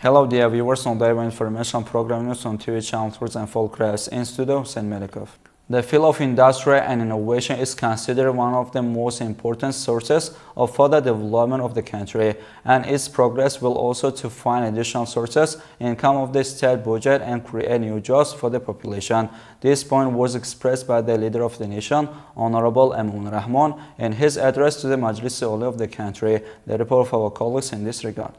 Hello dear viewers on the information program news on TV channel Tours and Folkcrafts in studio, Sen Melikov. The field of industry and innovation is considered one of the most important sources of further development of the country, and its progress will also to find additional sources income of the state budget and create new jobs for the population. This point was expressed by the leader of the nation, Honorable Emomali Rahmon, in his address to the Majlis-e-Oli of the country. The report of our colleagues in this regard.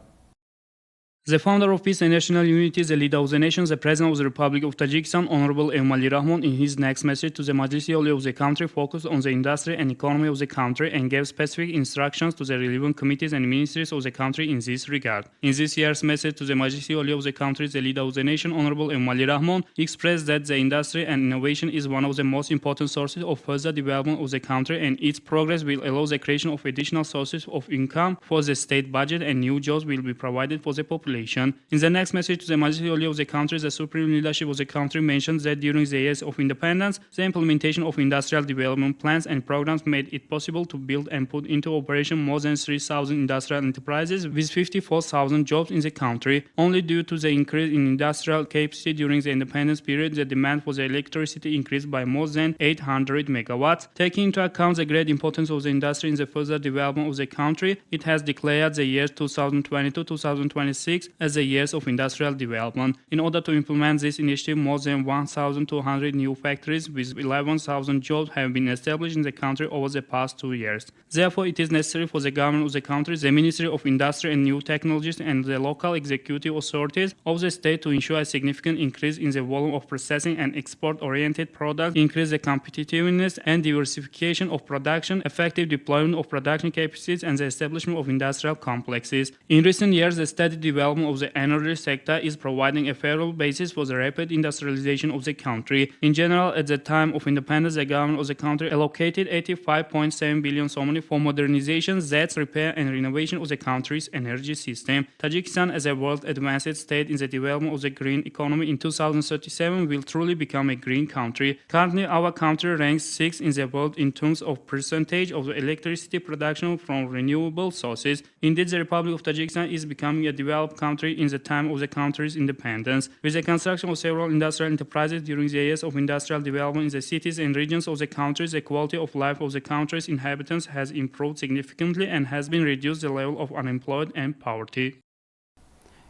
The founder of peace and national unity, the leader of the nation, the president of the Republic of Tajikistan, Honorable Emomali Rahmon, in his next message to the Majlis-e-Oli of the country, focused on the industry and economy of the country and gave specific instructions to the relevant committees and ministries of the country in this regard. In this year's message to the Majlis-e-Oli of the country, the leader of the nation, Honorable Emomali Rahmon, expressed that the industry and innovation is one of the most important sources of further development of the country, and its progress will allow the creation of additional sources of income for the state budget, and new jobs will be provided for the population. In the next message to the Majlis-e-Oli of the country, the supreme leadership of the country mentioned that during the years of independence, the implementation of industrial development plans and programs made it possible to build and put into operation more than 3,000 industrial enterprises with 54,000 jobs in the country. Only due to the increase in industrial capacity during the independence period, the demand for the electricity increased by more than 800 megawatts. Taking into account the great importance of the industry in the further development of the country, it has declared the years 2020-2026 as the years of industrial development. In order to implement this initiative, more than 1,200 new factories with 11,000 jobs have been established in the country over the past 2 years. Therefore, it is necessary for the government of the country, the Ministry of Industry and New Technologies, and the local executive authorities of the state to ensure a significant increase in the volume of processing and export-oriented products, increase the competitiveness and diversification of production, effective deployment of production capacities, and the establishment of industrial complexes. In recent years, the steady development of the energy sector is providing a favorable basis for the rapid industrialization of the country. In general, at the time of independence, the government of the country allocated 85.7 billion somoni for modernization, that's repair and renovation of the country's energy system. Tajikistan, as a world advanced state in the development of the green economy in 2037, will truly become a green country. Currently, our country ranks 6th in the world in terms of percentage of the electricity production from renewable sources. Indeed, the Republic of Tajikistan is becoming a developed country in the time of the country's independence. With the construction of several industrial enterprises during the years of industrial development in the cities and regions of the country, the quality of life of the country's inhabitants has improved significantly and has been reduced the level of unemployment and poverty.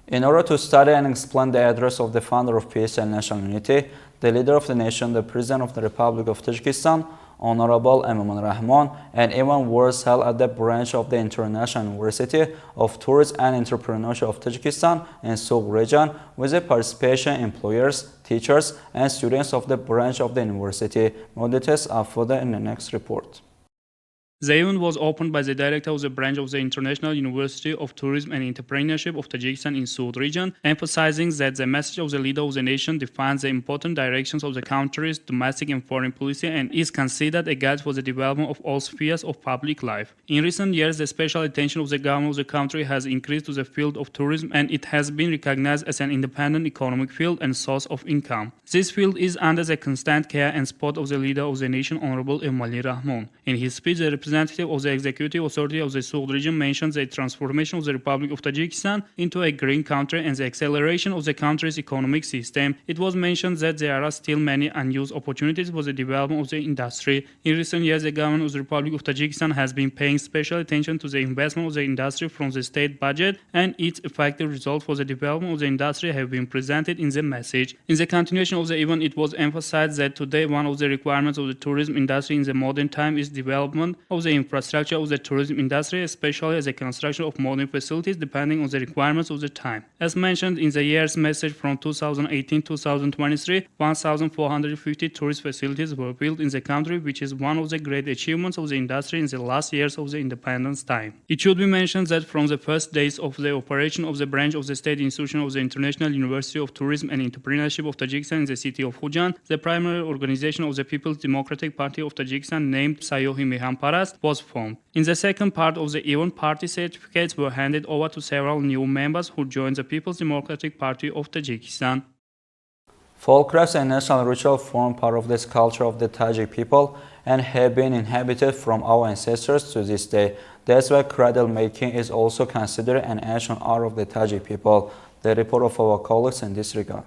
In order to study and explain the address of the founder of peace and national unity, the leader of the nation, the president of the Republic of Tajikistan, Honorable Emomali Rahmon, and event was held at the branch of the International University of Tourism and Entrepreneurship of Tajikistan in Sughd region, with the participation employers, teachers, and students of the branch of the university. More details are further in the next report. The event was opened by the director of the branch of the International University of Tourism and Entrepreneurship of Tajikistan in Sughd region, emphasizing that the message of the leader of the nation defines the important directions of the country's domestic and foreign policy and is considered a guide for the development of all spheres of public life. In recent years, the special attention of the government of the country has increased to the field of tourism, and it has been recognized as an independent economic field and source of income. This field is under the constant care and support of the leader of the nation, Honorable Emomali Rahmon. In his speech, the representative of the executive authority of the Sughd region mentioned the transformation of the Republic of Tajikistan into a green country and the acceleration of the country's economic system. It was mentioned that there are still many unused opportunities for the development of the industry. In recent years, the government of the Republic of Tajikistan has been paying special attention to the investment of the industry from the state budget, and its effective results for the development of the industry have been presented in the message. In the continuation of the event, it was emphasized that today one of the requirements of the tourism industry in the modern time is development of the infrastructure of the tourism industry, especially as the construction of modern facilities depending on the requirements of the time. As mentioned in the year's message from 2018-2023, 1,450 tourist facilities were built in the country, which is one of the great achievements of the industry in the last years of the independence time. It should be mentioned that from the first days of the operation of the branch of the state institution of the International University of Tourism and Entrepreneurship of Tajikistan in the city of Sughd, the primary organization of the People's Democratic Party of Tajikistan, named Sayohi Mehamparast, was formed. In the second part of the event, party certificates were handed over to several new members who joined the People's Democratic Party of Tajikistan. Folkcrafts and national ritual form part of this culture of the Tajik people and have been inhabited from our ancestors to this day. That's why cradle making is also considered an ancient art of the Tajik people. The report of our colleagues in this regard.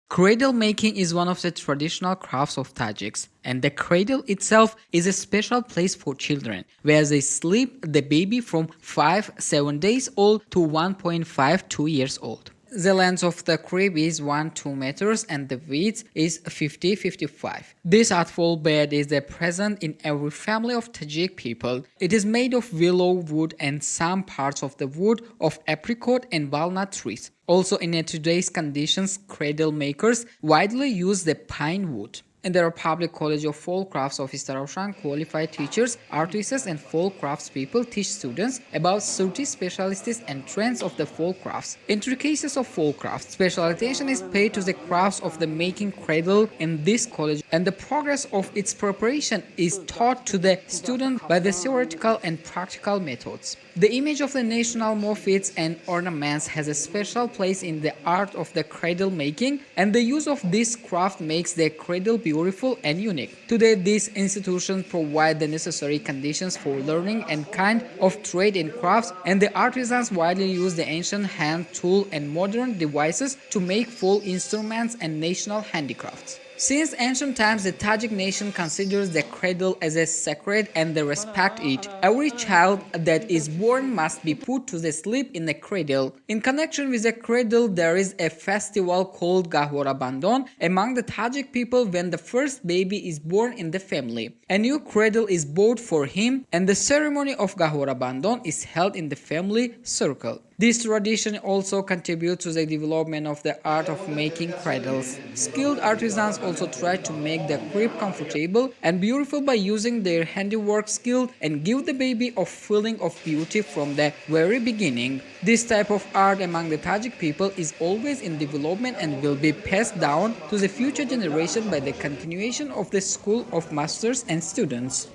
Cradle making is one of the traditional crafts of Tajiks, and the cradle itself is a special place for children, where they sleep the baby from 5-7 days old to 1.5-2 years old. The length of the crib is 1-2 meters and the width is 50-55. This artful bed is present in every family of Tajik people. It is made of willow wood and some parts of the wood of apricot and walnut trees. Also, in today's conditions, cradle makers widely use the pine wood. In the Republic College of Folk Crafts of Istaroshan, qualified teachers, artists and folk crafts people teach students about 30 specialties and trends of the folk crafts. In 3 cases of folk crafts, special attention is paid to the crafts of the making cradle in this college, and the progress of its preparation is taught to the student by the theoretical and practical methods. The image of the national motifs and ornaments has a special place in the art of the cradle making, and the use of this craft makes the cradle beautiful and unique. Today, these institutions provide the necessary conditions for learning and kind of trade in crafts, and the artisans widely use the ancient hand tool and modern devices to make full instruments and national handicrafts. Since ancient times, the Tajik nation considers the cradle as a sacred and they respect it. Every child that is born must be put to sleep in a cradle. In connection with the cradle, there is a festival called Gahwara Bandon among the Tajik people when the first baby is born in the family. A new cradle is bought for him and the ceremony of Gahwara Bandon is held in the family circle. This tradition also contributes to the development of the art of making cradles. Skilled artisans also try to make the crib comfortable and beautiful by using their handiwork skill and give the baby a feeling of beauty from the very beginning. This type of art among the Tajik people is always in development and will be passed down to the future generation by the continuation of the school of masters and students.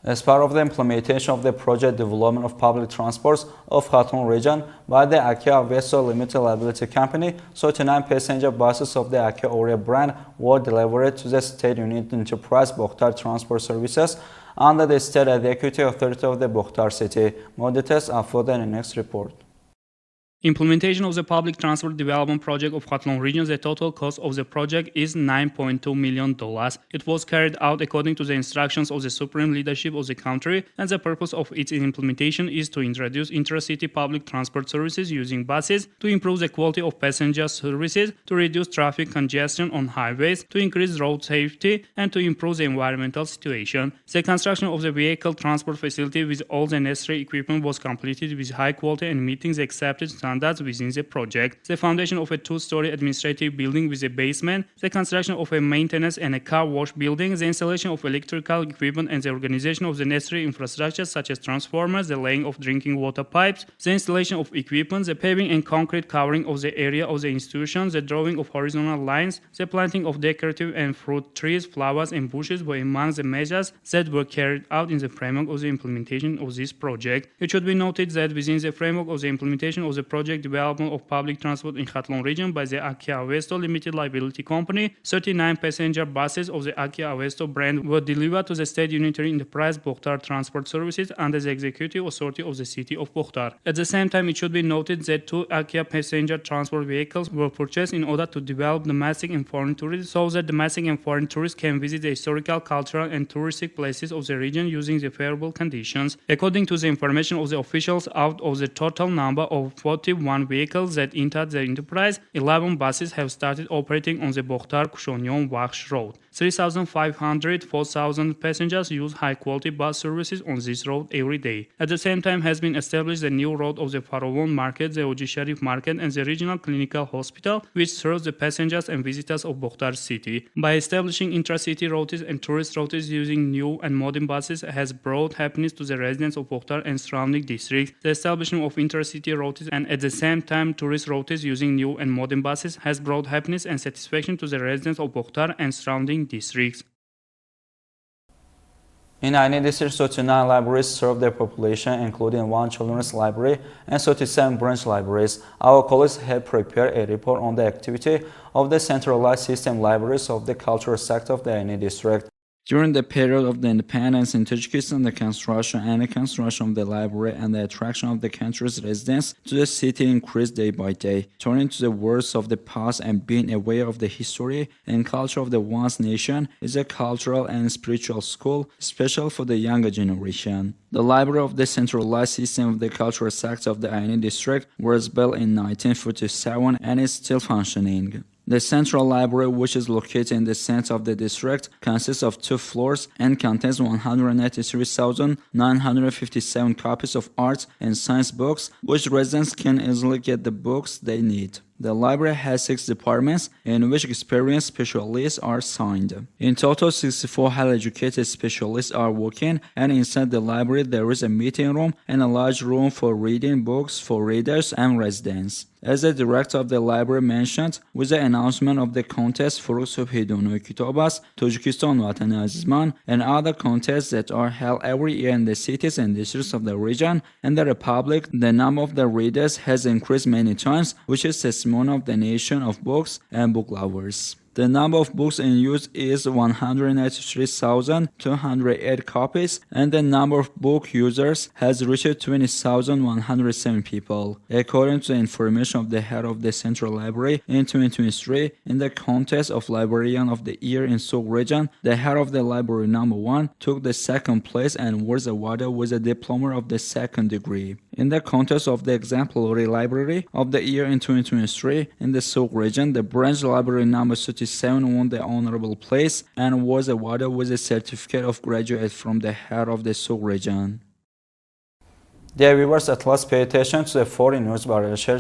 As part of the implementation of the project development of public transports of Khatlon region by the Akia Avesto Limited Liability Company, 39 passenger buses of the Akia-Oria brand were delivered to the state-unit enterprise Bokhtar Transport Services under the State Executive Authority of the Bokhtar city. More details are further in the next report. Implementation of the public transport development project of Khatlon region, the total cost of the project is $9.2 million. It was carried out according to the instructions of the supreme leadership of the country, and the purpose of its implementation is to introduce intra-city public transport services using buses, to improve the quality of passenger services, to reduce traffic congestion on highways, to increase road safety, and to improve the environmental situation. The construction of the vehicle transport facility with all the necessary equipment was completed with high quality and meeting the accepted standards within the project. The foundation of a 2-story administrative building with a basement, the construction of a maintenance and a car wash building, the installation of electrical equipment and the organization of the necessary infrastructure such as transformers, the laying of drinking water pipes, the installation of equipment, the paving and concrete covering of the area of the institution, the drawing of horizontal lines, the planting of decorative and fruit trees, flowers and bushes were among the measures that were carried out in the framework of the implementation of this project. It should be noted that within the framework of the implementation of the project development of public transport in Khatlon region by the Akia Avesto Limited Liability Company, 39 passenger buses of the Akia Avesto brand were delivered to the state unitary enterprise Bokhtar Transport Services under the executive authority of the city of Bokhtar. At the same time, it should be noted that 2 Akia passenger transport vehicles were purchased in order to develop domestic and foreign tourism so that domestic and foreign tourists can visit the historical, cultural and touristic places of the region using the favorable conditions. According to the information of the officials, out of the total number of 41 vehicles that entered the enterprise, 11 buses have started operating on the Bokhtar-Kushonyon-Vakhsh road. 3,500-4,000 passengers use high-quality bus services on this road every day. At the same time, has been established the new road of the Farovon Market, the Oji Sharif Market, and the regional clinical hospital, which serves the passengers and visitors of Bokhtar city. By establishing intra-city routes and tourist routes using new and modern buses has brought happiness to the residents of Bokhtar and surrounding districts. The establishment of intra-city routes and at the same time tourist routes using new and modern buses has brought happiness and satisfaction to the residents of Bokhtar and surrounding districts. In Aini district, 39 libraries serve their population, including 1 children's library and 37 branch libraries. Our colleagues have prepared a report on the activity of the centralized system libraries of the cultural sector of the Aini district. During the period of the independence in Tajikistan, the construction of the library and the attraction of the country's residents to the city increased day by day, turning to the words of the past and being aware of the history and culture of the one's nation is a cultural and spiritual school, special for the younger generation. The library of the centralized system of the cultural sector of the Aini district was built in 1947 and is still functioning. The central library, which is located in the center of the district, consists of 2 floors and contains 183,957 copies of art and science books, which residents can easily get the books they need. The library has 6 departments in which experienced specialists are assigned. In total, 64 highly educated specialists are working, and inside the library there is a meeting room and a large room for reading books for readers and residents. As the director of the library mentioned, with the announcement of the contest for Subhidunu Kitabas, Tajikistan Watan Azizman, and other contests that are held every year in the cities and districts of the region and the Republic, the number of the readers has increased many times, which is testimony of the nation of books and book lovers. The number of books in use is 193,208 copies, and the number of book users has reached 20,107 people. According to the information of the head of the Central Library in 2023, in the contest of Librarian of the Year in Sughd region, the head of the library number 1 took the 2nd place and was awarded with a diploma of the 2nd degree. In the contest of the Exemplary Library of the Year in 2023, in the Sughd region, the branch library number 37 won the honorable place and was awarded with a certificate of graduate from the head of the Sughd region. Dear viewers, at last pay attention to the foreign news by Rachel.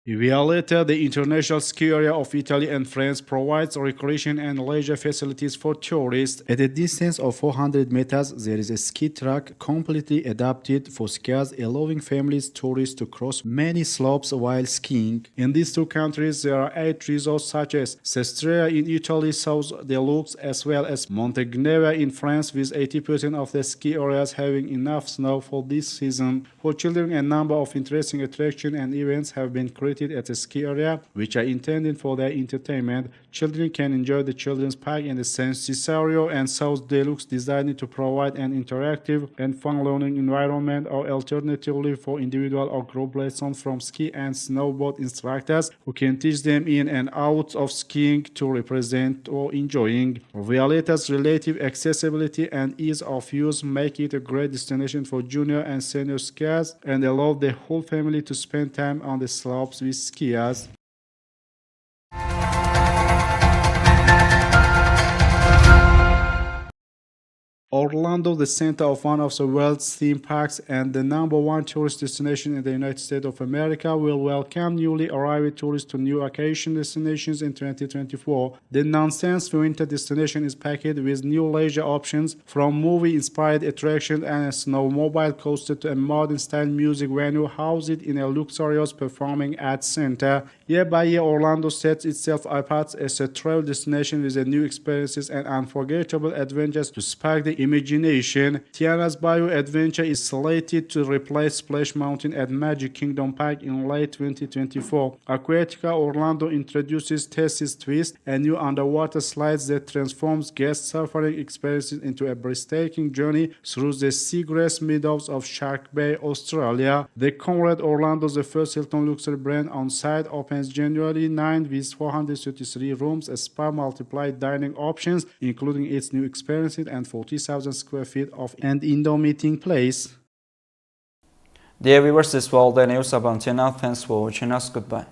Violeta, the international ski area of Italy and France, provides recreation and leisure facilities for tourists. At a distance of 400 meters, there is a ski track completely adapted for skiers, allowing families, tourists to cross many slopes while skiing. In these 2 countries, there are 8 resorts such as Sestria in Italy, South Deluxe, as well as Montagnera in France, with 80% of the ski areas having enough snow for this season. For children, a number of interesting attractions and events have been created at the ski area, which are intended for their entertainment. Children can enjoy the children's park in the San Cesario and South Deluxe, designed to provide an interactive and fun learning environment, or alternatively for individual or group lessons from ski and snowboard instructors who can teach them in and out of skiing to represent or enjoying. Violeta's relative accessibility and ease of use make it a great destination for junior and senior skiers and allow the whole family to spend time on the slopes with skiers. Orlando, the center of one of the world's theme parks and the number 1 tourist destination in the United States of America, will welcome newly arrived tourists to new vacation destinations in 2024. The Nonsense Winter destination is packed with new leisure options, from movie-inspired attractions and a snowmobile coaster to a modern-style music venue housed in a luxurious performing arts center. Year by year, Orlando sets itself apart as a travel destination with new experiences and unforgettable adventures to spark the imagination. Tiana's Bayou Adventure is slated to replace Splash Mountain at Magic Kingdom Park in late 2024. Aquatica Orlando introduces Tessie's Twist, a new underwater slide that transforms guest suffering experiences into a breathtaking journey through the seagrass meadows of Shark Bay, Australia. The Conrad Orlando, the first Hilton luxury brand on site, opens January 9 with 433 rooms, a spa, multiplied dining options, including its new experiences, and 40,000 square feet of an indoor meeting place. Dear viewers, this was all the news up until now. Thanks for watching us. Goodbye.